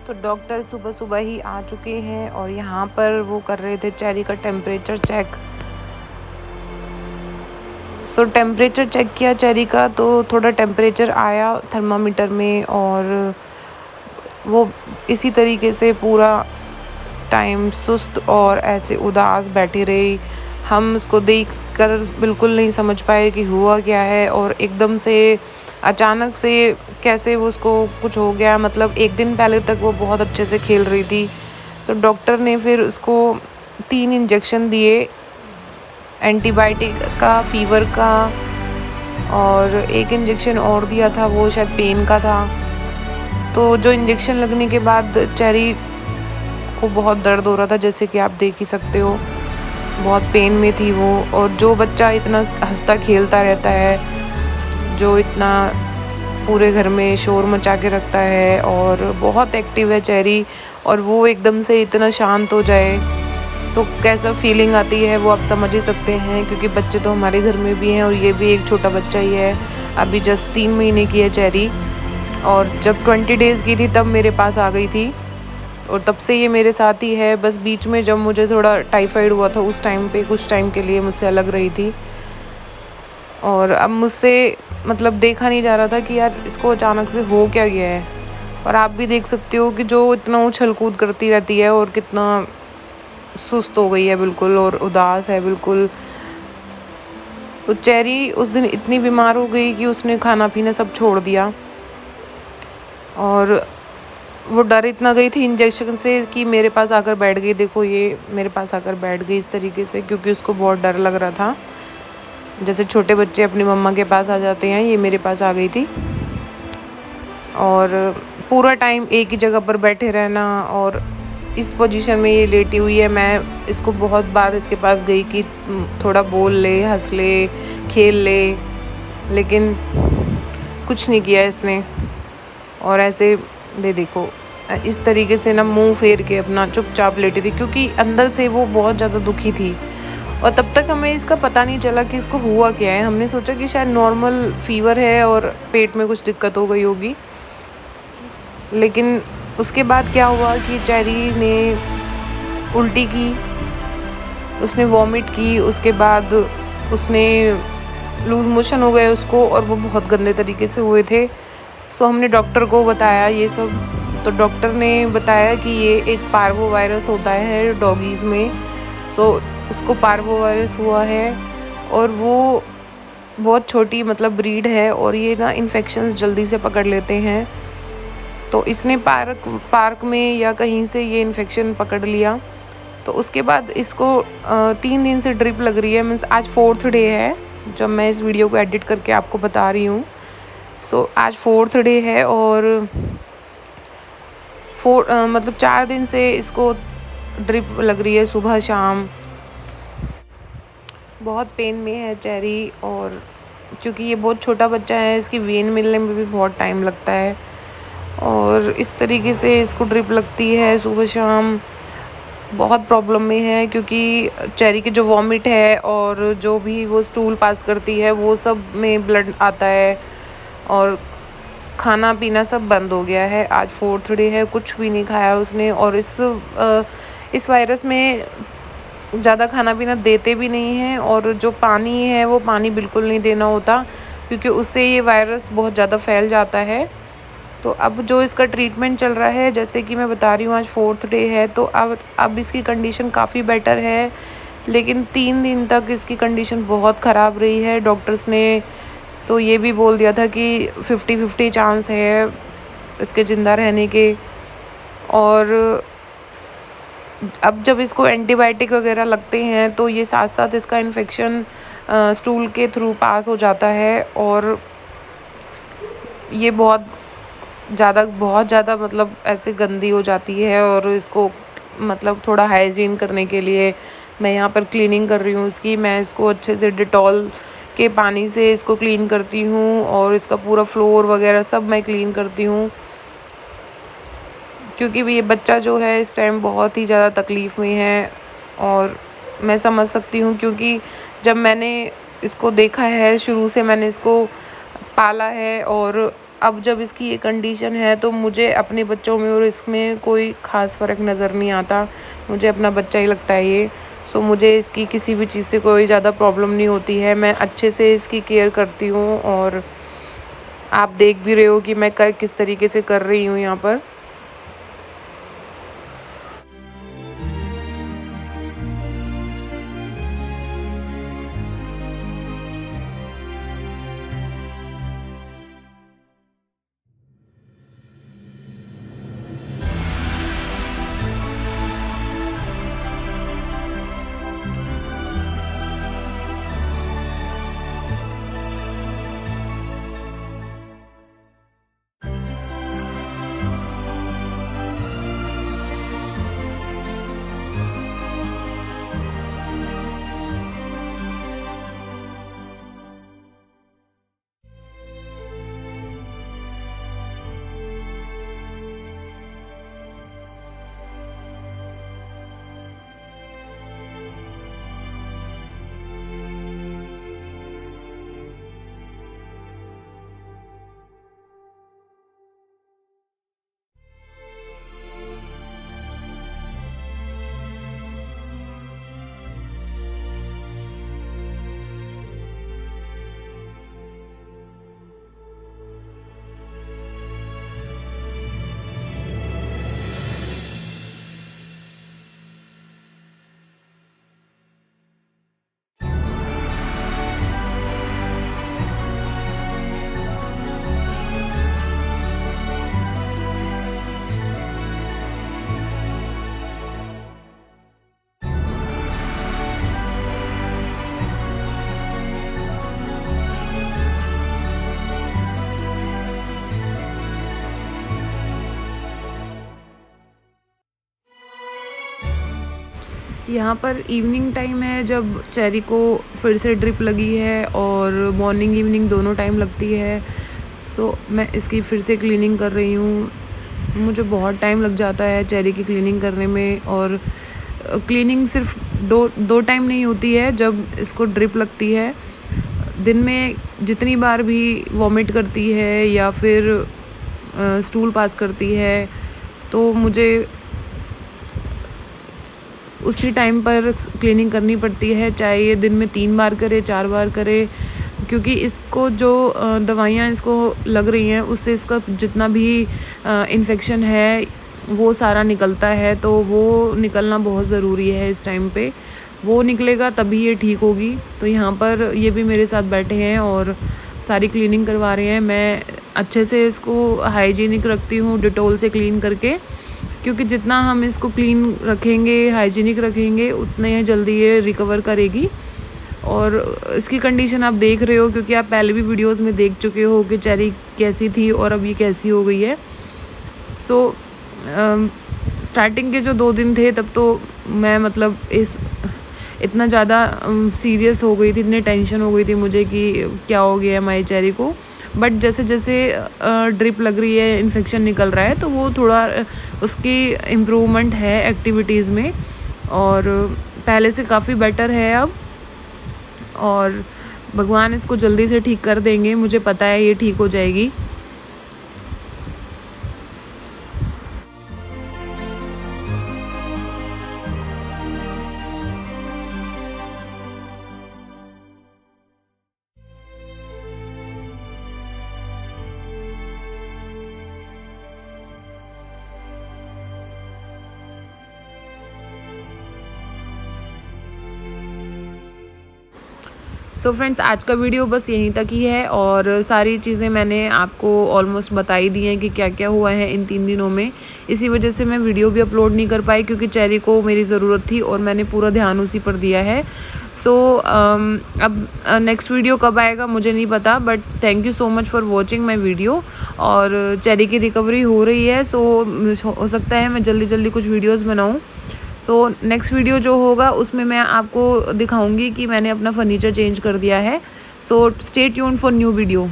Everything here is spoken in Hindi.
तो डॉक्टर सुबह सुबह ही आ चुके हैं और यहाँ पर वो कर रहे थे चेरी का टेम्परेचर चेक। टेम्परेचर चेक किया चेरी का, तो थोड़ा टेम्परेचर आया थर्मामीटर में, और वो इसी तरीके से पूरा टाइम सुस्त और ऐसे उदास बैठी रही। हम उसको देख कर बिल्कुल नहीं समझ पाए कि हुआ क्या है, और एकदम से अचानक से कैसे वो उसको कुछ हो गया। मतलब एक दिन पहले तक वो बहुत अच्छे से खेल रही थी। तो डॉक्टर ने फिर उसको 3 इंजेक्शन दिए, एंटीबायोटिक का, फीवर का, और एक इंजेक्शन और दिया था, वो शायद पेन का था। तो जो इंजेक्शन लगने के बाद चेरी को बहुत दर्द हो रहा था, जैसे कि आप देख ही सकते हो, बहुत पेन में थी वो। और जो बच्चा इतना हंसता खेलता रहता है, जो इतना पूरे घर में शोर मचा के रखता है और बहुत एक्टिव है चेरी, और वो एकदम से इतना शांत हो जाए तो कैसा फीलिंग आती है वो आप समझ ही सकते हैं। क्योंकि बच्चे तो हमारे घर में भी हैं, और ये भी एक छोटा बच्चा ही है। अभी जस्ट 3 महीने की है चेरी, और जब 20 डेज़ की थी तब मेरे पास आ गई थी, और तब से ये मेरे साथ ही है। बस बीच में जब मुझे थोड़ा टाइफाइड हुआ था, उस टाइम पे कुछ टाइम के लिए मुझसे अलग रही थी, और अब मुझसे मतलब देखा नहीं जा रहा था कि यार इसको अचानक से हो क्या गया है। और आप भी देख सकते हो कि जो इतना उछल कूद करती रहती है और कितना सुस्त हो गई है बिल्कुल, और उदास है बिल्कुल। तो चेरी उस दिन इतनी बीमार हो गई कि उसने खाना पीना सब छोड़ दिया, और वो डर इतना गई थी इंजेक्शन से कि मेरे पास आकर बैठ गई। देखो ये मेरे पास आकर बैठ गई इस तरीके से, क्योंकि उसको बहुत डर लग रहा था। जैसे छोटे बच्चे अपनी मम्मा के पास आ जाते हैं, ये मेरे पास आ गई थी। और पूरा टाइम एक ही जगह पर बैठे रहना, और इस पोजीशन में ये लेटी हुई है। मैं इसको बहुत बार इसके पास गई कि थोड़ा बोल ले, हंस ले, खेल ले, लेकिन कुछ नहीं किया इसने। और ऐसे ये देखो इस तरीके से ना मुंह फेर के अपना चुपचाप लेटी थी, क्योंकि अंदर से वो बहुत ज़्यादा दुखी थी। और तब तक हमें इसका पता नहीं चला कि इसको हुआ क्या है। हमने सोचा कि शायद नॉर्मल फीवर है और पेट में कुछ दिक्कत हो गई होगी। लेकिन उसके बाद क्या हुआ कि चेरी ने उल्टी की, उसने वॉमिट की, उसके बाद उसने लूज मोशन हो गए उसको, और वो बहुत गंदे तरीके से हुए थे। हमने डॉक्टर को बताया ये सब। तो डॉक्टर ने बताया कि ये एक पार्वो वायरस होता है डॉगीज़ में। उसको पार्वो वायरस हुआ है, और वो बहुत छोटी मतलब ब्रीड है, और ये ना इन्फेक्शंस जल्दी से पकड़ लेते हैं। तो इसने पार्क में या कहीं से ये इन्फेक्शन पकड़ लिया। तो उसके बाद इसको 3 दिन से ड्रिप लग रही है। मीन्स आज 4th डे है जब मैं इस वीडियो को एडिट करके आपको बता रही हूँ। आज 4th डे है, और मतलब 4 दिन से इसको ड्रिप लग रही है सुबह शाम। बहुत पेन में है चेरी, और क्योंकि ये बहुत छोटा बच्चा है, इसकी वेन मिलने में भी बहुत टाइम लगता है, और इस तरीके से इसको ड्रिप लगती है सुबह शाम। बहुत प्रॉब्लम में है, क्योंकि चेरी की जो वॉमिट है और जो भी वो स्टूल पास करती है वो सब में ब्लड आता है, और खाना पीना सब बंद हो गया है। आज 4th डे है, कुछ भी नहीं खाया उसने। और इस वायरस में ज़्यादा खाना पीना देते भी नहीं हैं, और जो पानी है वो पानी बिल्कुल नहीं देना होता, क्योंकि उससे ये वायरस बहुत ज़्यादा फैल जाता है। तो अब जो इसका ट्रीटमेंट चल रहा है, जैसे कि मैं बता रही हूँ, आज 4th डे है, तो अब इसकी कंडीशन काफ़ी बेटर है। लेकिन 3 दिन तक इसकी कंडीशन बहुत ख़राब रही है। डॉक्टर्स ने तो ये भी बोल दिया था कि 50-50 चांस है इसके ज़िंदा रहने के। और अब जब इसको एंटीबायोटिक वगैरह लगते हैं तो ये साथ साथ इसका इन्फेक्शन स्टूल के थ्रू पास हो जाता है, और ये बहुत ज़्यादा मतलब ऐसे गंदी हो जाती है। और इसको मतलब थोड़ा हाइजीन करने के लिए मैं यहाँ पर क्लीनिंग कर रही हूँ इसकी। मैं इसको अच्छे से डिटॉल के पानी से इसको क्लीन करती हूँ, और इसका पूरा फ्लोर वगैरह सब मैं क्लीन करती हूँ, क्योंकि ये बच्चा जो है इस टाइम बहुत ही ज़्यादा तकलीफ़ में है। और मैं समझ सकती हूँ, क्योंकि जब मैंने इसको देखा है, शुरू से मैंने इसको पाला है, और अब जब इसकी ये कंडीशन है तो मुझे अपने बच्चों में और इसमें कोई ख़ास फ़र्क नज़र नहीं आता। मुझे अपना बच्चा ही लगता है ये। सो मुझे इसकी किसी भी चीज़ से कोई ज़्यादा प्रॉब्लम नहीं होती है। मैं अच्छे से इसकी केयर करती हूँ और आप देख भी रहे हो कि मैं किस तरीके से कर रही हूँ यहाँ पर। यहाँ पर इवनिंग टाइम है जब चेरी को फिर से ड्रिप लगी है और मॉर्निंग इवनिंग दोनों टाइम लगती है। सो मैं इसकी फिर से क्लीनिंग कर रही हूँ। मुझे बहुत टाइम लग जाता है चेरी की क्लीनिंग करने में और क्लीनिंग सिर्फ दो टाइम नहीं होती है जब इसको ड्रिप लगती है। दिन में जितनी बार भी वॉमिट करती है या फिर स्टूल पास करती है तो मुझे उसी टाइम पर क्लीनिंग करनी पड़ती है, चाहे ये दिन में 3 बार करे 4 बार करे, क्योंकि इसको जो दवाइयाँ इसको लग रही हैं उससे इसका जितना भी इन्फेक्शन है वो सारा निकलता है। तो वो निकलना बहुत ज़रूरी है इस टाइम पे। वो निकलेगा तभी ये ठीक होगी। तो यहाँ पर ये भी मेरे साथ बैठे हैं और सारी क्लीनिंग करवा रहे हैं। मैं अच्छे से इसको हाइजीनिक रखती हूँ डिटॉल से क्लीन करके, क्योंकि जितना हम इसको क्लीन रखेंगे हाइजीनिक रखेंगे उतने जल्दी ये रिकवर करेगी। और इसकी कंडीशन आप देख रहे हो, क्योंकि आप पहले भी वीडियोस में देख चुके हो कि चेरी कैसी थी और अब ये कैसी हो गई है। सो स्टार्टिंग के जो 2 दिन थे तब तो मैं मतलब इतना ज़्यादा सीरियस हो गई थी, इतनी टेंशन हो गई थी मुझे कि क्या हो गया है हमारी चेरी को। बट जैसे जैसे ड्रिप लग रही है, इन्फेक्शन निकल रहा है, तो वो थोड़ा उसकी इम्प्रूवमेंट है एक्टिविटीज़ में और पहले से काफ़ी बेटर है अब। और भगवान इसको जल्दी से ठीक कर देंगे, मुझे पता है ये ठीक हो जाएगी। सो फ्रेंड्स, आज का वीडियो बस यहीं तक ही है और सारी चीज़ें मैंने आपको ऑलमोस्ट बताई दी हैं कि क्या क्या हुआ है इन 3 दिनों में। इसी वजह से मैं वीडियो भी अपलोड नहीं कर पाई, क्योंकि चेरी को मेरी ज़रूरत थी और मैंने पूरा ध्यान उसी पर दिया है। सो अब नेक्स्ट वीडियो कब आएगा मुझे नहीं पता, but thank you so much for watching my video. और चेरी की रिकवरी हो रही है, सो हो सकता है मैं जल्दी जल्दी कुछ वीडियोज़ बनाऊँ। सो नेक्स्ट वीडियो जो होगा उसमें मैं आपको दिखाऊंगी कि मैंने अपना फर्नीचर चेंज कर दिया है। So stay tuned for new video.